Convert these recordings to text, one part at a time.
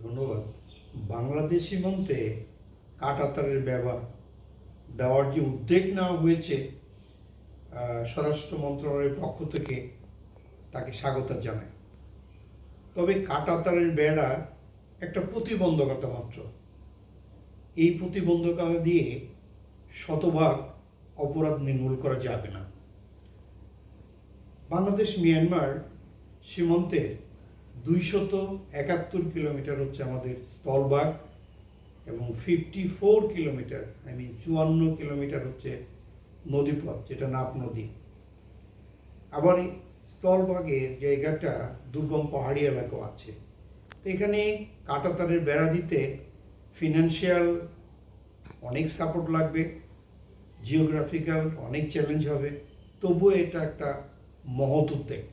ধন্যবাদ। বাংলাদেশ সীমান্তে কাঁটাতারের ব্যবহার দেওয়ার যে উদ্যোগ নেওয়া হয়েছে স্বরাষ্ট্র মন্ত্রণালয়ের পক্ষ থেকে, তাকে স্বাগত জানাই। তবে কাঁটাতারের বেড়া একটা প্রতিবন্ধকতা মাত্র। এই প্রতিবন্ধকতা দিয়ে শতভাগ অপরাধ নির্মূল করা যাবে না। বাংলাদেশ মিয়ানমার সীমান্তের 271 কিলোমিটার হচ্ছে আমাদের স্থলভাগ এবং 54 কিলোমিটার 54 কিলোমিটার হচ্ছে নদীপথ, যেটা নাপ নদী। আবার এই স্থলভাগের জায়গাটা দুর্গম পাহাড়ি এলাকাও আছে। তো এখানে কাঁটাতারের বেড়া দিতে ফিনান্সিয়াল অনেক সাপোর্ট লাগবে, জিওগ্রাফিক্যাল অনেক চ্যালেঞ্জ হবে। তবুও এটা একটা মহৎ উদ্যোগ,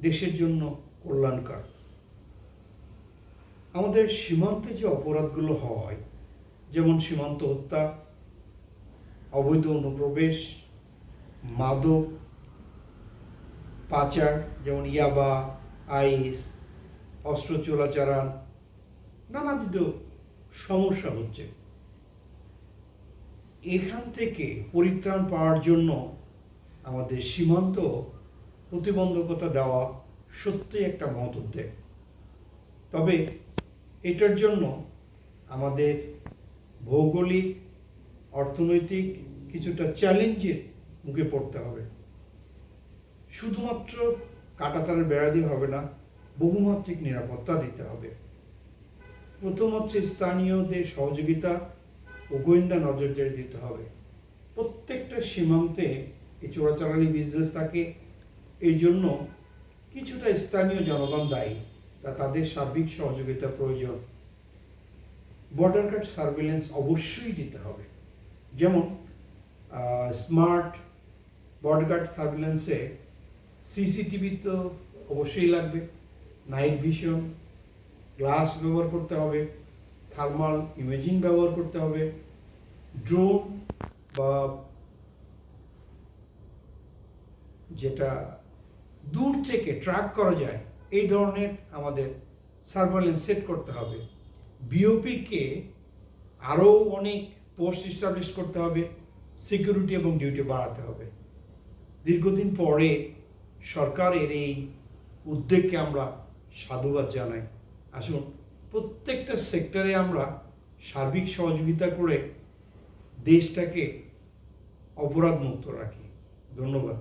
দেশের জন্য কল্যাণকর। আমাদের সীমান্তে যে অপরাধগুলো হয়, যেমন সীমান্ত হত্যা, অবৈধ অনুপ্রবেশ, মাদক পাচার যেমন ইয়াবা, আইস, অস্ত্র চোরাচালান, নানাবিধ সমস্যা হচ্ছে। এখান থেকে পরিত্রাণ পাওয়ার জন্য আমাদের সীমান্ত প্রতিবন্ধকতা দেওয়া সত্যিই একটা মহৎ উদ্যোগ। তবে এটার জন্য আমাদের ভৌগোলিক, অর্থনৈতিক কিছুটা চ্যালেঞ্জের মুখে পড়তে হবে। শুধুমাত্র কাঁটাতারের বেড়া দিয়ে হবে না, বহুমাত্রিক নিরাপত্তা দিতে হবে। প্রথম হচ্ছে স্থানীয়দের সহযোগিতা ও গোয়েন্দা নজরদারি দিতে হবে। প্রত্যেকটা সীমান্তে এই চোরাচালানি বিজনেস থাকে, এই জন্য কিছুটা স্থানীয় জনগণ দায়ী, তা তাদের সার্বিক সহযোগিতা প্রয়োজন। বর্ডার গার্ড সার্ভেলেন্স অবশ্যই দিতে হবে, যেমন স্মার্ট বর্ডার গার্ড সার্ভেলেন্সে সিসিটিভি তো অবশ্যই লাগবে, নাইট ভিশন, গ্লাস ব্যবহার করতে হবে, থার্মাল ইমেজিং ব্যবহার করতে হবে, ড্রোন বা যেটা দূর থেকে ট্র্যাক করা যায় এই ধরনের আমাদের সার্ভেলেন্স সেট করতে হবে। বিওপিকে আরও অনেক পোস্ট এস্টাবলিশ করতে হবে, সিকিউরিটি এবং ডিউটি বাড়াতে হবে। দীর্ঘদিন পরে সরকারের এই উদ্যোগকে আমরা সাধুবাদ জানাই। আসুন প্রত্যেকটা সেক্টরে আমরা সার্বিক সহযোগিতা করে দেশটাকে অপরাধমুক্ত রাখি। ধন্যবাদ।